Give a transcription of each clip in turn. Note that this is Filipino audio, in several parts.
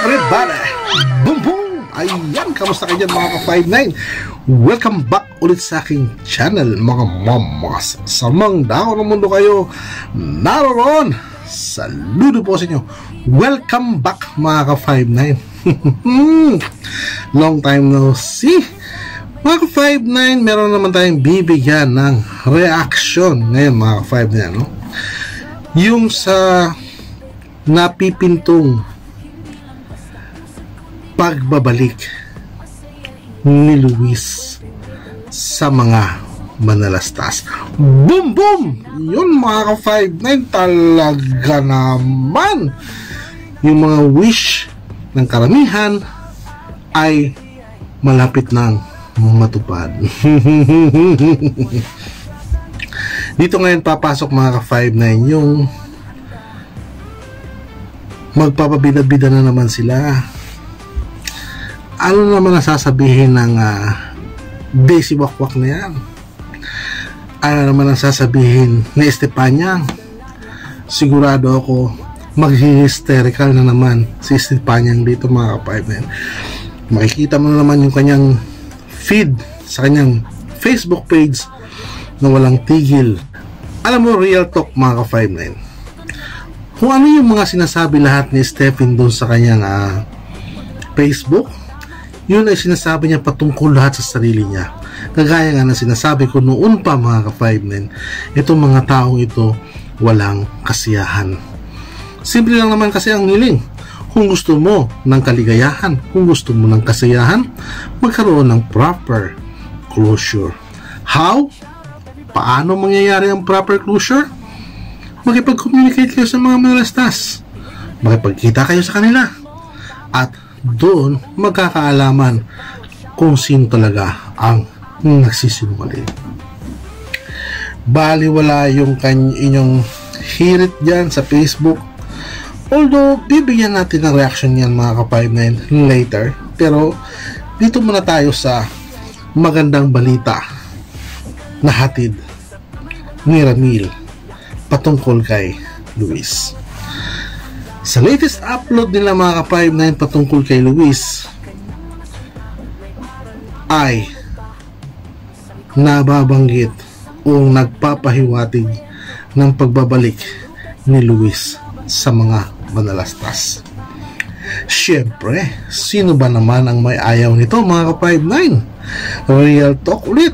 everybody! Boom boom! Ayan, kamusta kayo dyan mga ka-59? Welcome back ulit sa aking channel mga mamas. Samang dako ng mundo kayo naroon. Saludo po sa inyo. Welcome back mga ka-59. Long time no see. Mga ka-59, meron naman tayong bibigyan ng reaction ngayon mga ka-59, no? Yung sa napipintong pagbabalik ni Luis sa mga manalastas. Boom boom! Yun mga ka-59, talaga naman yung mga wish ng karamihan ay malapit nang matupad. Dito ngayon papasok mga ka-59 yung magpapabida-bida na naman sila. Ano naman nasasabihin ng Desi Wakwak na yan? Ano naman nasasabihin ni Estefania? Sigurado ako mag-hysterical na naman si Estefania dito mga ka-59. Makikita mo na naman yung kanyang feed sa kanyang Facebook page na walang tigil. Alam mo, real talk mga ka-59, kung ano yung mga sinasabi lahat ni Stephen doon sa kanyang Facebook, yun ay sinasabi niya patungkol lahat sa sarili niya. Kagaya nga na sinasabi ko noon pa mga ka-59, itong mga taong ito walang kasiyahan. Simple lang naman kasi ang niling. Kung gusto mo ng kaligayahan, kung gusto mo ng kasiyahan, magkaroon ng proper closure. How? Paano mangyayari ang proper closure? Makipag-communicate kayo sa mga manalastas. Makipagkita kayo sa kanila. At doon magkakaalaman kung sino talaga ang nagsisinungaling. Baliwala yung inyong hirit dyan sa Facebook. Although, bibigyan natin ng reaction yan mga ka-59 later. Pero, dito muna tayo sa magandang balita na hatid ni Ramil patungkol kay Luis. Sa latest upload nila mga ka-59 patungkol kay Luis ay nababanggit o nagpapahiwatig ng pagbabalik ni Luis sa mga manalastas. Siyempre, sino ba naman ang may ayaw nito mga ka-59? Real talk ulit.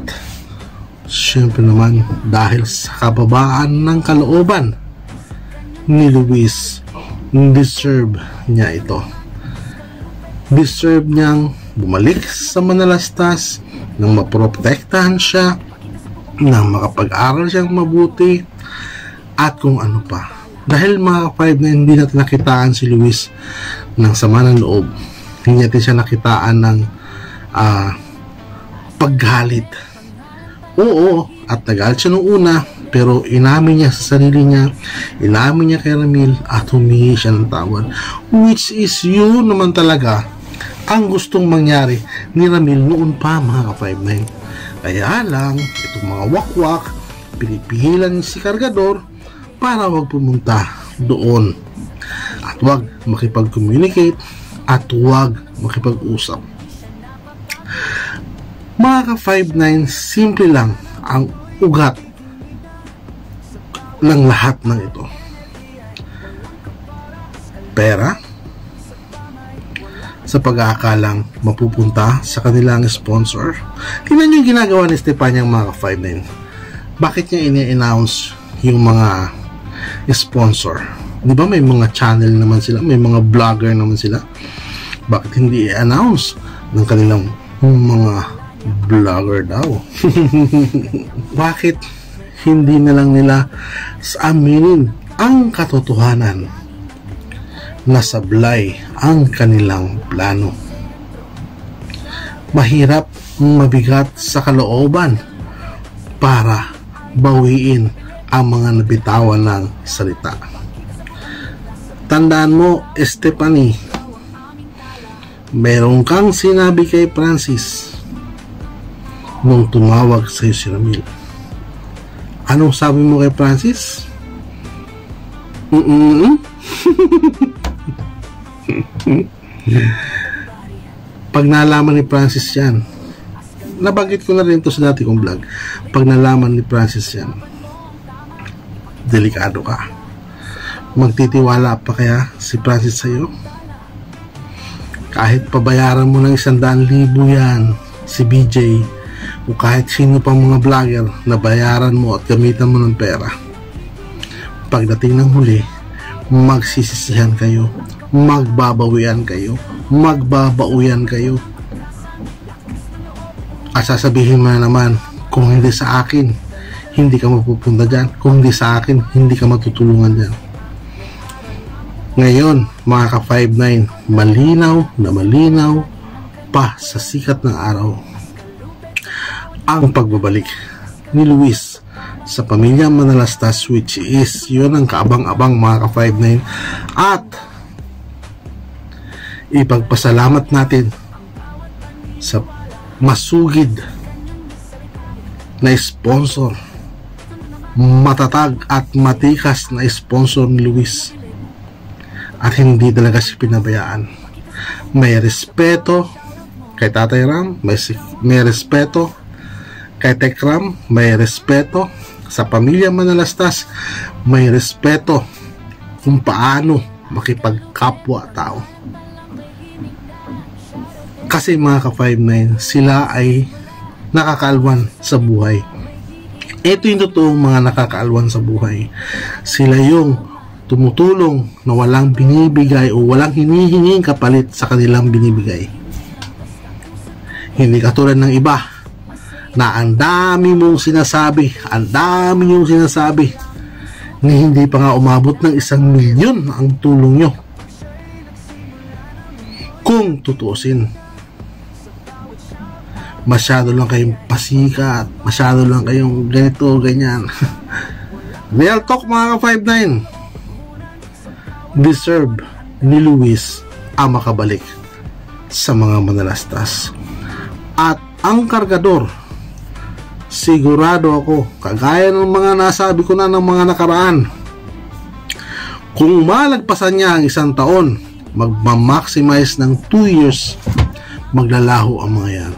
Siyempre naman dahil sa kababaan ng kalooban ni Luis, deserve niya ito. Deserve niyang bumalik sa manalastas nang maprotektahan siya, nang makapag-aral siyang mabuti, at kung ano pa. Dahil mga ka-5 na hindi natin nakitaan si Luis ng sama ng loob, hindi natin siya nakitaan ng paggalit. Oo, at nagalit siya nung una, pero inamin niya sa sarili niya, inamin niya kay Ramil at humingi siya ng tawad, which is yun naman talaga ang gustong mangyari ni Ramil noon pa mga ka-59. Kaya lang, itong mga wakwak pinipigilan si Kargador para wag pumunta doon at wag makipag-communicate at wag makipag-usap. Mga ka-59, simple lang ang ugat ng lahat ng ito. Pera sa pag-aakalang mapupunta sa kanilang sponsor. Tingnan nyo yung ginagawa ni Estefania mga ka-59. Bakit niya ini-announce yung mga sponsor? Di ba may mga channel naman sila, may mga vlogger naman sila? Bakit hindi i-announce ng kanilang mga vlogger daw? Bakit hindi na lang nila aminin ang katotohanan na sablay ang kanilang plano? Mahirap, mabigat sa kalooban para bawiin ang mga nabitawan ng salita. Tandaan mo, Estefany, meron kang sinabi kay Francis nung tumawag sa iyo si Ramil. Anong sabi mo kay Francis? Pag nalaman ni Francis yan, nabanggit ko na rin ito sa dati kong vlog, pag nalaman ni Francis yan, delikado ka. Magtitiwala pa kaya si Francis sa'yo? Kahit pabayaran mo ng 100,000 yan si BJ, o kahit sino pang mga vlogger na bayaran mo at gamitan mo ng pera, pagdating ng huli, magsisisihan kayo, magbabawian kayo, magbabauyan kayo. At sasabihin mo naman, kung hindi sa akin, hindi ka mapupunta dyan. Kung hindi sa akin, hindi ka matutulungan dyan. Ngayon, mga ka-59, malinaw na malinaw pa sa sikat ng araw ang pagbabalik ni Luis sa pamilya Manalastas, which is yun ang kaabang-abang, mga ka-59. At ipagpasalamat natin sa masugid na sponsor, matatag at matikas na sponsor ni Luis, at hindi talaga siya pinabayaan. May respeto kay Tatay Ram, may respeto kay Tek Ram, may respeto sa pamilya Manalastas, may respeto kung paano makipagkapwa tao. Kasi mga ka-59, sila ay nakakaalwan sa buhay. Ito yung totoong mga nakakaalwan sa buhay. Sila yung tumutulong na walang binibigay o walang hinihinging kapalit sa kanilang binibigay. Hindi katulad ng iba na ang dami mong sinasabi, ang dami yung sinasabi, ni hindi pa nga umabot ng 1,000,000 ang tulong nyo. Kung tutuusin, masyado lang kayong pasikat, masyado lang kayong ganito, ganyan. Real talk, mga ka-59, deserve ni Luis ang makabalik sa mga Manalastas. At ang kargador, sigurado ako, kagaya ng mga nasabi ko na ng mga nakaraan, kung malagpasan niya ang 1 taon, magmamaximize ng 2 years, maglalaho ang mga yan.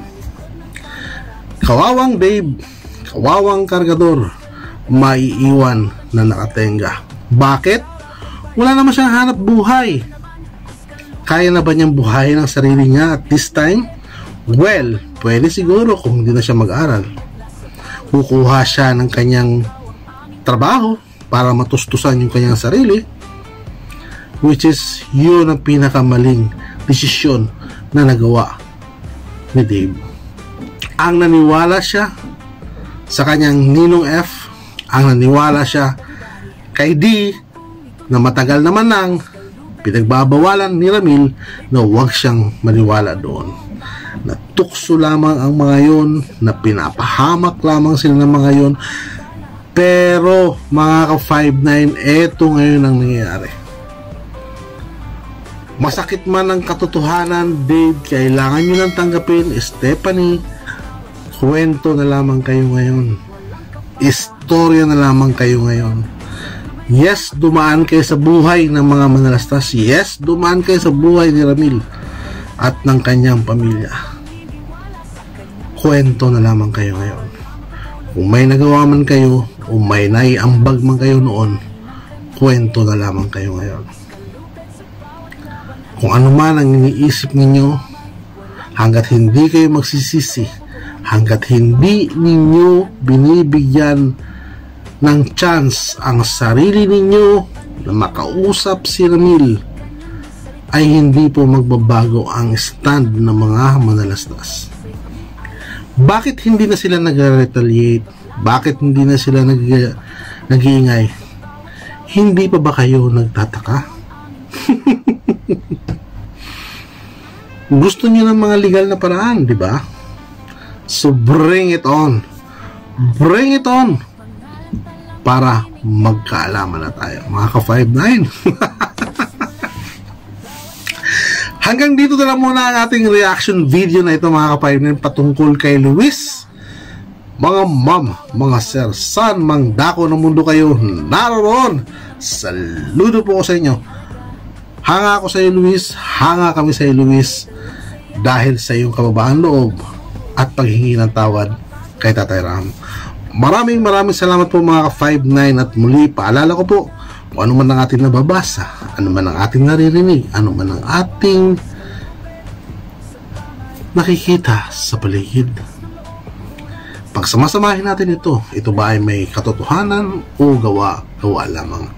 Kawawang Dave, kawawang kargador, maiiwan na nakatenga. Bakit? Wala naman siyang hanap buhay. Kaya na ba niyang buhayin ang sarili niya at this time? Well, pwede siguro kung hindi na siya mag-aral. Kukuha siya ng kanyang trabaho para matustusan yung kanyang sarili, which is yun ang pinakamaling desisyon na nagawa ni Dave. Ang naniwala siya sa kanyang Ninong F, ang naniwala siya kay D, na matagal naman nang pinagbabawalan ni Ramil na huwag siyang maniwala doon. Natukso lamang ang mga yon, na pinapahamak lamang sila ng mga yon. Pero mga ka-59, eto ngayon ang nangyayari. Masakit man ang katotohanan, Dave, kailangan nyo nang tanggapin. Stephanie, kwento na lamang kayo ngayon, istorya na lamang kayo ngayon. Yes, dumaan kayo sa buhay ng mga Manalastas. Yes, dumaan kayo sa buhay ni Ramil at ng kanyang pamilya. Kwento na lamang kayo ngayon. Kung may nagawa man kayo o may naiambag man kayo noon, kwento na lamang kayo ngayon. Kung ano man ang iniisip ninyo, hanggat hindi kayo magsisisi, hanggat hindi ninyo binibigyan ng chance ang sarili ninyo na makausap si Ramil, ay hindi po magbabago ang stand ng mga Manalastas. Bakit hindi na sila nag-retaliate? Bakit hindi na sila nag-iingay? Hindi pa ba kayo nagtataka? Gusto niyo ng mga legal na paraan, di ba? So bring it on. Bring it on. Para magkaalaman na tayo, mga ka-59. Hanggang dito na lang muna ang ating reaction video na ito, mga ka-59, patungkol kay Luis. Mga ma'am, mga sir, saan mang dako ng mundo kayo naroon, saludo po ko sa inyo. Hanga ako sa iyo, Luis. Hanga kami sa iyo, Luis, dahil sa iyong kababaan loob at paghingi ng tawad kay Tatay Ram. Maraming salamat po mga ka-59, at muli paalala ko po, kung ano man ang ating nababasa, ano man ang ating naririnig, ano man ang ating nakikita sa paligid, pagsamasamahin natin ito ba ay may katotohanan o gawa lamang.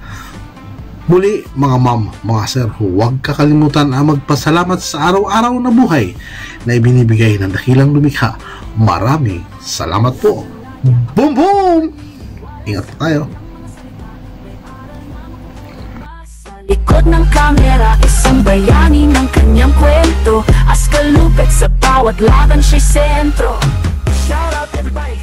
Muli mga ma'am, mga sir, huwag kakalimutan ang magpasalamat sa araw-araw na buhay na ibinibigay ng dakilang lumikha. Maraming salamat po. Boom boom! Ingat po tayo. Sa likod ng kamera, isang bayani ng kanyang kwento. Askalupit sa bawat laban siya'y sentro. Shout out everybody!